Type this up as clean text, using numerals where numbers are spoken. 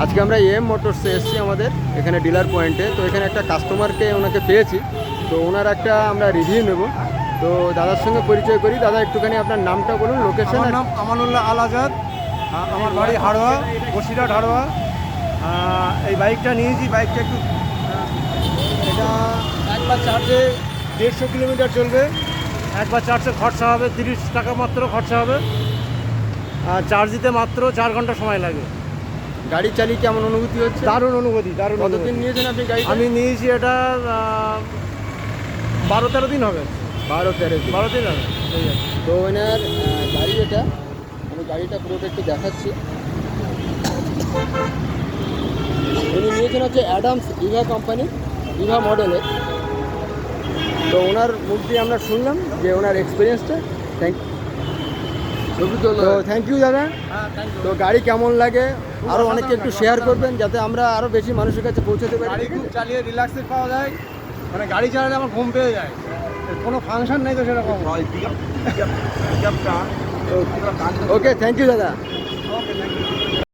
আজকে আমরা এম মোটরসে এসেছি আমাদের এখানে ডিলার পয়েন্টে। তো এখানে একটা কাস্টমারকে ওনাকে পেয়েছি, তো ওনার একটা আমরা রিভিউ নেব। তো দাদার সঙ্গে পরিচয় করি। দাদা একটুখানি আপনার নামটা বলুন, লোকেশন। আমার নাম আমানুল্লাহ আল আজাদ, আমার বাড়ি হাড়োয়া, বসিরহাট হাড়োয়া। এই বাইকটা নিয়েছি, বাইকটা একটু এটা একবার চার্জে 150 কিলোমিটার চলবে। একবার চার্জে খরচা হবে 30 টাকা মাত্র খরচা হবে, আর চার্জ দিতে মাত্র 4 ঘন্টা সময় লাগে। গাড়ি চালিয়ে কেমন অনুভূতি হচ্ছে? দারুণ অনুভূতি, দারুণ। কতদিন নিয়েছেন আপনি গাড়ি? আমি নিয়েছি এটা 12-13 দিন হবে। 12-13 দিন। 12 দিন হবে। তো ওনার গাড়ি এটা, আমি গাড়িটা পুরোটা একটু দেখাচ্ছি। উনি নিয়েছেন হচ্ছে অ্যাডামস ইভা কোম্পানি, ইভা মডেলের। তো ওনার মুখ দিয়ে আমরা শুনলাম যে ওনার এক্সপিরিয়েন্সটা। থ্যাংক ইউ দাদা। তো গাড়ি কেমন লাগে আরও অনেকে একটু শেয়ার করবেন, যাতে আমরা আরও বেশি মানুষের কাছে পৌঁছাতে পারি। গাড়ি খুব চালিয়ে রিল্যাক্সে পাওয়া যায়, মানে গাড়ি চালালে আমার ঘুম পেয়ে যায়, কোনো ফাংশন নেই তো সেরকম। ওকে, থ্যাংক ইউ দাদা।